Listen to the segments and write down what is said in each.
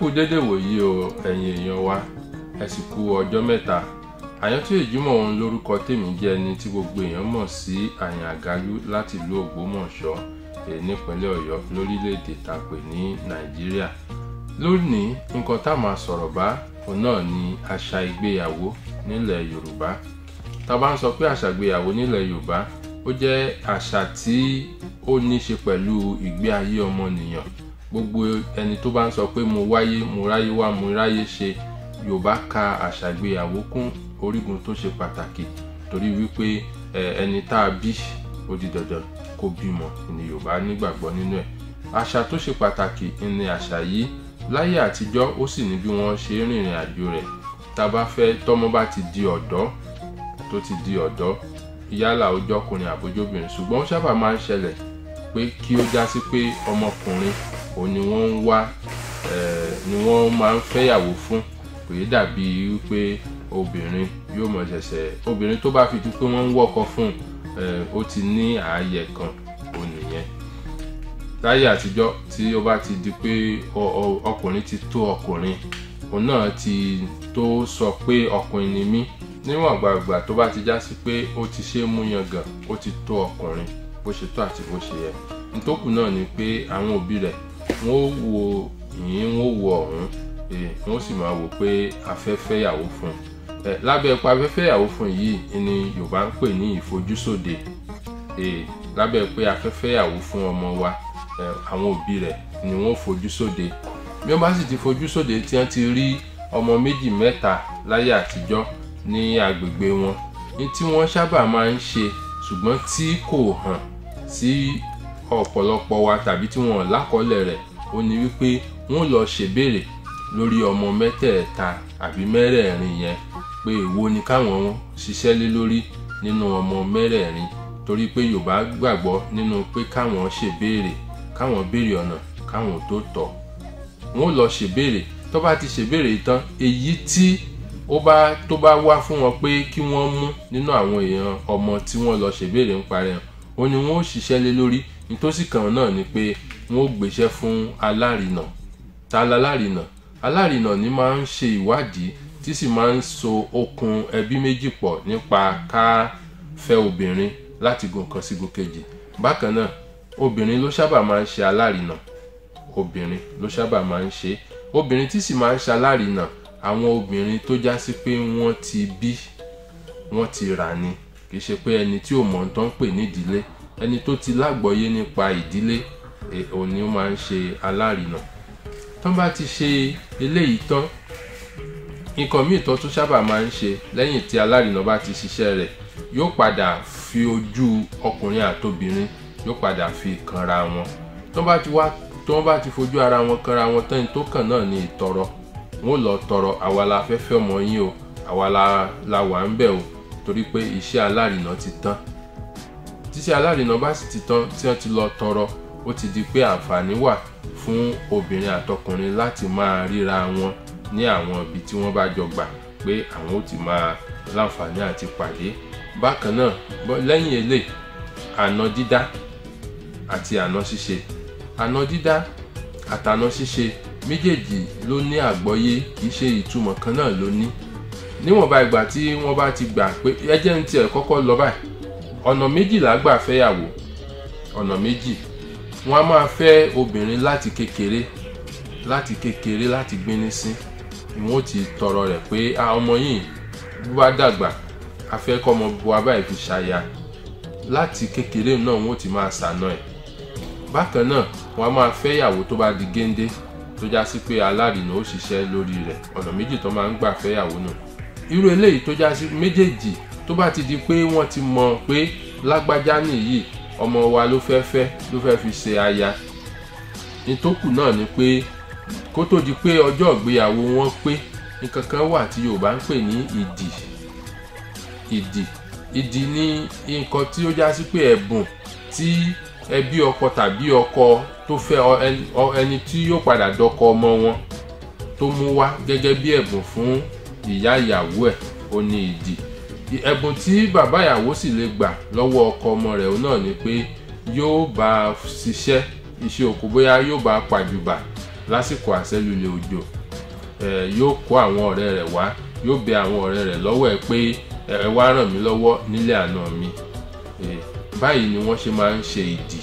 kú dédé wòyí o ẹ̀yin èèyàn wa, ẹ sì kú ọjọ́ mẹ́ta. Àyàntúyè Jímọ̀ òun lórúkọ tèmi jẹ́ ẹni tí gbogbo èèyàn mọ̀ sí Àyàn Àgálú láti ìlú Ògbómọ̀ṣọ́ nípínlẹ̀ Ọ̀yọ́ lórílẹ̀‐èdè tá pè ní Nàìjíríà. Lónìí nǹkan tá máa sọ̀rọ̀ bá òun náà ni àṣà ìgbéyàwó nílẹ̀ Yorùbá. Tá bá ń sọ pé àṣà ìgbéyàwó nílẹ̀ Yorùbá, ó jẹ́ àṣà tí ó ní ṣe pẹ̀lú ìgbé ayé ọmọnìyàn. Gbogbo ẹni tó bá ń sọ pé mo wáyé, mo ráyé wá, mo ráyé ṣe, Yorùbá ka àṣà ìgbéyàwó kún orígun tó ṣe pàtàkì, torí wípé ẹni tá a bí ó di dandan kó bímọ ni Yorùbá nígbàgbọ́ nínú ẹ̀. Àṣà tó ṣe pàtàkì ni àṣà yìí. Láyé àtijọ́ ó sì ní bí wọ́n ṣe rìnrìn àjò rẹ̀. Tá bá fẹ́ tọ́mọ bá ti di ọ̀dọ́, tó ti di ọ̀dọ́, yálà ó jọkùnrin àbójóbìnrin, ṣùgbọ́n ó sábà máa ń ṣẹlẹ̀ pé kí ó já sí pé ọmọkùnrin òun ni wọ́n ń wá, ni wọ́n máa ń fẹ́yàwó fún. Kò yẹ dàbí wípé obìnrin yóò mọ̀ ṣẹ̀ṣẹ̀, obìnrin tó bá fi di pé wọ́n ń wọ́kọ fún, ó ti ní ààyè kan òun nìyẹn. Láyé àtijọ́ tí ó bá ti di pé ọkùnrin ti tó ọkùnrin, òun náà ti tó sọ pé ọkùnrin ni mí. Níwọ̀n àgbààgbà tó bá ti já sí pé ó ti ṣe é mú yangàn, ó ti tó ọkùnrin bó ṣe tó àti bó ṣe yẹ. Nítòkù náà ni pé àwọn òbí rẹ̀ wọ́n wo ìyín, wọ́n wo ọ̀hún, wọ́n sì máa wò pé a fẹ́ fẹ́yàwó fún. Lábẹ́ pé a fẹ́ fẹ́yàwó fún yìí ni Yorùbá ń pè ní ìfojúsóde. Lábẹ́ pé a fẹ́ fẹ́yàwó fún ọmọ wa, àwọn òbí rẹ̀ ni wọ́n fojú sóde. Bí wọ́n bá sì ti fojú sóde tí wọ́n ti rí ọmọ méjì mẹ́ta láyé àtijọ́ ní agbègbè wọn, ní tí wọ́n sábà máa ń ṣe ṣùgbọ́n tí kò hàn sí ọ̀pọ̀lọpọ̀ wa tàbí tí wọ́n lákọọ́lẹ̀ rẹ̀, ó ní wípé wọ́n lọ ṣèbéèrè lórí ọmọ mẹ́tẹ̀ẹ̀ta àbí mẹ́rẹ̀ẹ̀rin yẹn pé èwo ni káwọn ṣiṣẹ́ lé lórí nínú ọmọ mẹ́rẹ̀ẹ̀rin, torí pé Yorùbá gbàgbọ́ nínú pé káwọn ṣèbéèrè, káwọn béèrè ọ̀nà káwọn tó tọ̀. Wọ́n lọ ṣèbéèrè, tó bá ti ṣèbéèrè tán, èyí tí tó bá wá fún wọn pé kí wọ́n mú nínú àwọn èèyàn ọmọ tí wọ́n lọ ṣèbéèrè ń parẹ́, ó ní wọ́n ó ṣiṣẹ́ lé lórí. Nítòsí kan náà ni pé wọ́n ó gbéṣẹ́ fún alárinà. Ta lálárinà? Alárinà ni máa ń ṣe ìwádìí tí sì máa ń so okùn ẹbí méjì pọ̀ nípa ká fẹ́ obìnrin láti gun kan sí gun kejì. Bákan náà, obìnrin ló sábà máa ń ṣe alárinà. Obìnrin ló sábà máa ń ṣe. Obìnrin tí sì máa ń ṣe alárinà, àwọn obìnrin tó já sí pé wọ́n ti bí, wọ́n ti rà ni. Kì í ṣe pé ẹni tí ò mọ̀ tó ń pè ní ìdílé, ẹni tó ti lágbọ́yé nípa ìdílé, òun ni ó máa ń ṣe alárinà. Tán bá ti ṣe eléyìí tán, nǹkan míì tó tún sábà máa ń ṣe lẹ́yìn tí alárinà bá ti ṣiṣẹ́ rẹ̀, yóò padà fi ojú ọkùnrin àtobìnrin yóò padà fi kanra wọn. Tán bá ti fojú ara wọn kanra wọn tán, tó kàn náà ni ìtọrọ. Wọ́n lọ tọrọ, àwa la fẹ́ fẹ́ ọmọ yín o, àwa la wà ń bẹ̀ o, torí pé iṣẹ́ alárinà ti tán. Tíṣẹ́ alárinà bá sì ti tán, tí wọ́n ti lọ tọrọ, ó ti di pé àǹfààní wà fún obìnrin àtọkùnrin láti máa ríra wọn ní àwọn ibi tí wọ́n bá jọ gbà pé àwọn ó ti máa láǹfààní àti pàdé. Bákan náà, lẹ́yìn eléyìí, àna dídá àti àna ṣíṣe. Àna dídá àtàna ṣíṣe méjèèjì ló ní àgbọ́yé, kì í ṣe ìtumọ̀ kan náà ló ní. Níwọ̀nba ìgbà tí wọ́n bá ti gbà pé ẹjẹ́ ń tiẹ̀ kọ́kọ́ lọ báyìí, ọ̀nà méjì là gbà fẹ́yàwó, ọ̀nà méjì. Wọ́n á máa fẹ́ obìnrin láti kékeré láti gbéní sí. Wọ́n ó ti tọrọ rẹ̀ pé ọmọ yìí bó bá dàgbà, a fẹ́ kọ́ ọmọ bu abá ìfi ṣaya. Láti kékeré náà wọ́n ó ti máa ṣàna ẹ̀. Bákan náà, wọ́n á máa fẹ́yàwó tó bá di géńdé, tó já sí pé alárinà ó ṣiṣẹ́ lórí rẹ̀. Ọ̀nà méjì tó máa ń gbà fẹ́yàwó náà. Irú eléyìí tó já sí méjèèjì, tó bá ti di pé wọ́n ti mọ̀ pé lágbájá nìyí, ọmọ wa ló fẹ́ fi ṣe aya. Nítòkù náà ni pé kó tó di pé ọjọ́ ìgbéyàwó wọn pé, nǹkan kan wà tí Yorùbá ń pè ní ìdì. Ìdì ni nǹkan tí ó já sí pé ẹ̀bùn tí ẹbí ọkọ tàbí ọkọ tó fẹ́ ẹni tí yóò padà dọkọ ọmọ wọn tó mú wá gẹ́gẹ́ bí ẹ̀bùn fún ìyá ìyàwó ẹ̀, ó ní ìdì. Ẹ̀bùn tí bàbá ìyàwó sì lè gbà lọ́wọ́ ọkọ ọmọ rẹ̀ náà ni pé yóò bá ṣiṣẹ́ iṣẹ́ oko, bóyá yóò bá pàjùbà lásìkò àṣẹ́lulẹ̀ òjò yóò kó àwọn ọ̀rẹ́ rẹ̀ wá, yóò bẹ àwọn ọ̀rẹ́ rẹ̀ lọ́wọ́ ẹ̀ pé ẹ wá ràn mí lọ́wọ́ nílé àná mi. Báyìí ni wọ́n ṣe máa ń ṣe ìdì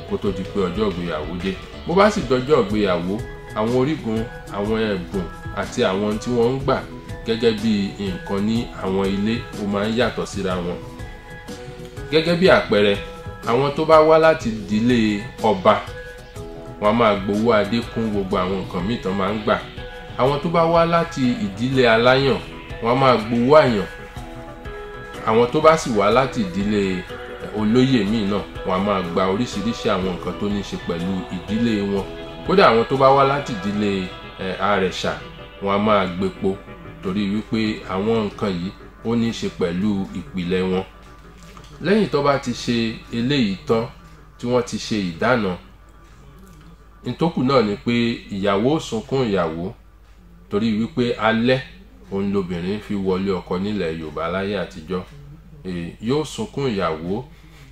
kó tó di pé ọjọ́ ìgbéyàwó dé. Bó bá sì dọjọ́ ìgbéyàwó, àwọn orígun, àwọn ẹ̀bùn àti àwọn tí wọ́n ń gbà gẹ́gẹ́ bí nǹkan ní àwọn ilé ó máa ń yàtọ̀ síra wọn. Gẹ́gẹ́ bí àpẹẹrẹ, àwọn tó bá wá láti ìdílé ọba wọ́n máa gbowó adé kún gbogbo àwọn nǹkan míì tán máa ń gbà. Àwọn tó bá wá láti ìdílé aláyàn wọ́n máa gbowó àyàn. Àwọn tó bá sì wá láti ìdílé olóyè míì náà wọ́n máa gba oríṣiríṣi àwọn nǹkan tó ní ṣe pẹ̀lú ìdílé wọn. Kódà àwọn tó bá wá láti ìdílé àrẹ̀ṣà wọ́n máa gbépo, torí wípé àwọn nǹkan yìí ó ní ṣe pẹ̀lú ìpìlẹ̀ wọn. Lẹ́yìn tó bá ti ṣe eléyìí tán tí wọ́n ti ṣe ìdáná, ìtókù náà ni pé ìyàwó sunkún ìyàwó, torí wípé alẹ́ òun lobìnrin fi wọlé ọkọ nílẹ̀ Yorùbá láyé àtijọ́. Yóò sunkún ìyàwó,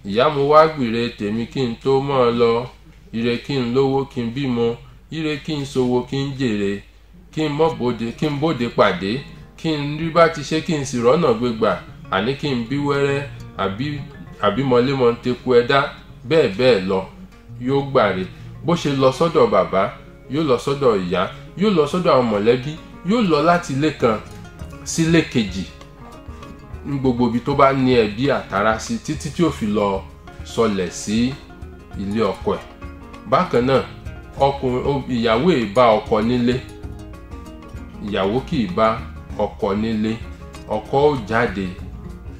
ìyá mo wá gbìre tèmi kí n tó mọ́ ọ lọ, ire kí n lówó kí n bímọ, ire kí n ṣòwò kí n jèrè, kí n bóde pàdé, kí n rí bá ti ṣe kí n sì rọ́nà gbégbà, àní kí n bí wẹ́rẹ́ àbí mọlémọ teku ẹ̀dá, bẹ́ẹ̀ bẹ́ẹ̀ lọ. Yóò gbàre. Bó ṣe lọ sọ́dọ̀ bàbá, yóò lọ sọ́dọ̀ ìyá, yóò lọ sọ́dọ̀ àwọn mọ̀lẹ́bí, yóò lọ láti ilé kan sí ilé kejì ní gbogbo ibi tó bá ní ẹbí àtàrà sí, títí tí ó fi lọ sọlẹ̀ sí ilé ọkọ ẹ̀. Bákan náà, ìyàwó ì bá ọkọ nílé, ìyàwó kì í bá ọkọ nílé. Ọkọ ó jáde,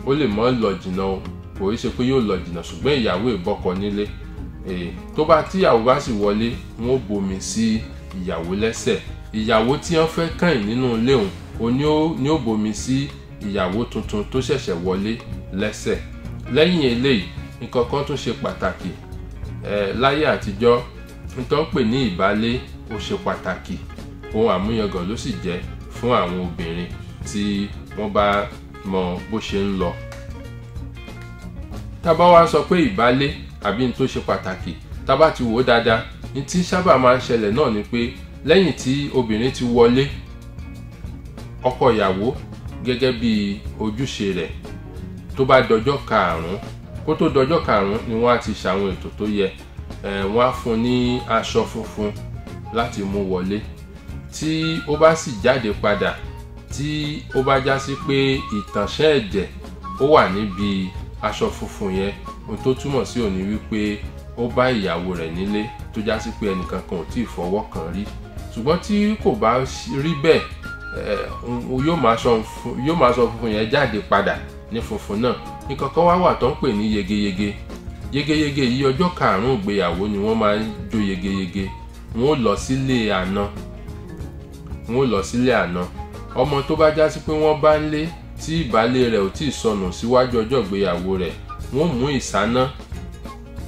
ó lè mọ́ lọ jìnnà o, kò í ṣe pé yóò lọ jìnnà, ṣùgbọ́n ìyàwó ì bọ́kọ nílé. Tí ìyàwó bá sì wọlé, wọ́n bomi sí ìyàwó lẹ́sẹ̀. Ìyàwó tí wọ́n fẹ́ kàn nínú ilé òun ni ó bomi sí ìyàwó tuntun tó ṣẹ̀ṣẹ̀ wọlé lẹ́sẹ̀. Lẹ́yìn eléyìí, nǹkan kan tún ṣe pàtàkì. Láyé àtijọ́, nítorí pé ní ìbálé ó ṣe pàtàkì, ohun àmúyangàn ló sì jẹ́ fún àwọn obìnrin tí wọ́n bá mọ bó ṣe ń lọ. Tá bá wá sọ pé ìbálé àbí ní tó ṣe pàtàkì, tá bá ti wò dáadáa, ní tí sábà máa ń ṣẹlẹ̀ náà ni pé lẹ́yìn tí obìnrin ti wọlé, ọkọ ìyàwó gẹ́gẹ́ bí ojúṣe rẹ̀ tó bá dọjọ́ karùn-ún, kó tó dọjọ́ karùn-ún ni wọ́n á ti ṣàwọn ètò tó yẹ. Wọ́n á fún ní aṣọ funfun láti mú wọlé. Tí ó bá sì jáde padà, tí ó bá já sí pé ìtànṣẹ́ ẹ̀jẹ̀ ó wà níbi aṣọ funfun yẹn, ohun tó túmọ̀ sí òní wípé ó bá ìyàwó rẹ̀ nílé, tó já sí pé ẹnìkan kan ò tíì fọwọ́ kàn rí. Ṣùgbọ́n tí kò bá rí bẹ́ẹ̀, yóò máa sọ funfun yẹn jáde padà ní funfun náà. Nǹkan kan wà tó ń pè ní yegeyege. Yegeyege yìí ọjọ́ karùn-ún ìgbéyàwó ni wọ́n máa ń jó yegeyege. Wọ́n ó lọ sílé àná. Ọmọ tó bá já sí pé wọ́n bá ń lé tí ìbálé rẹ̀ ò tíì sọnù síwájú ọjọ́ ìgbéyàwó rẹ̀, wọ́n mú ìsáná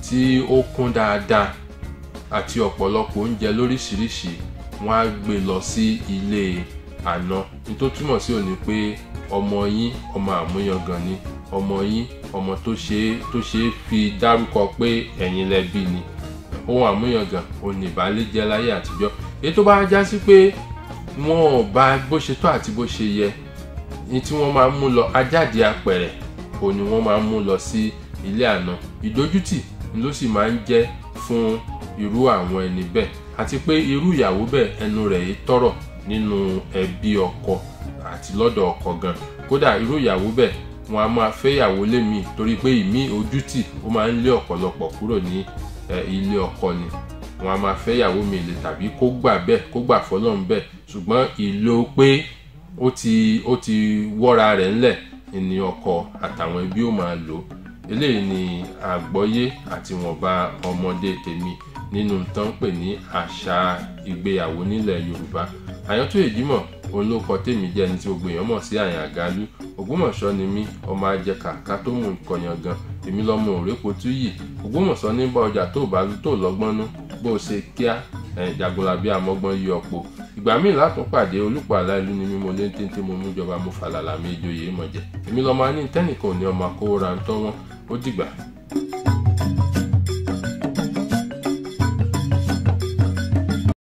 tí ó kún dáadáa àti ọ̀pọ̀lọpọ̀ oúnjẹ lóríṣiríṣi, wọ́n á gbé lọ sí ilé àná. Ní tó túmọ̀ sí òní pé ọmọ yín ọmọ àmúyangàn ni, ọmọ yín ọmọ tó ṣe fi dárúkọ pé ẹ̀yin lẹ bí ni. Ohun àmúyangàn òní ìbálé jẹ́ láyé àtijọ́. Èyí tó bá já sí pé wọn ò bá bó ṣe tó àti bó ṣe yẹ, ní tí wọ́n máa ń mú lọ ajáde apẹ̀rẹ̀, òní wọ́n máa ń mú lọ sí ilé àná. Ìdójútì ló sì máa ń jẹ́ fún irú àwọn ẹni bẹ́ẹ̀, àti pé irú ìyàwó bẹ́ẹ̀ ẹnu rẹ̀ yìí tọrọ nínú ẹbí ọkọ àti lọ́dọ̀ ọkọ gan. Kódà irú ìyàwó bẹ́ẹ̀ wọn a máa fẹ́ ìyàwó lémi, torí pé ìmí ojútì ó máa ń lé ọ̀pọ̀lọpọ̀ kúrò ní ilé ọkọ ni. Wọn a máa fẹ́ ìyàwó mi lè tàbí kó gbà bẹ́ẹ̀, kó gbà fọlọ́run bẹ́ẹ̀. Ṣùgbọ́n ìlò pé ó ti wọ́ra rẹ̀ ńlẹ̀ ni ọkọ àtàwọn ẹbí ó máa lò. Eléyìí ni àgbọ́yé àti wọ̀nba ọmọdé tèmi nínú tán pè ní àṣà ìgbéyàwó nílẹ̀ Yorùbá. Àyàntúyè Jímọ̀ òun ló kọ tèmi jẹ́ ẹni tí gbogbo èèyàn mọ̀ sí Àyàn Àgálú. Ògbómọ̀ṣọ́ ni mí, ọmọ ajẹkà ká tó mú ìkọyàn gan. Èmi lọ́mọ òrépo túyì. Ògbómọ̀ṣọ́ ní bá ọjà tó bá lú tó lọ́gbọ́n nú, bó ṣe kíá Jagunlabi amọ́gbọ́n yí ọ̀pọ̀. Ìgbà míì látún pàdé Olúpọ̀ Aláìlú ni mímọ lé téńté mo mú jọba mo fàlàlà mi ìjòyè mọ̀jẹ̀. Èmi lọ́mọ ní tẹ́nìkan ò ní ọmọ akówó ra ń tọ́ wọn. Ó dìgbà.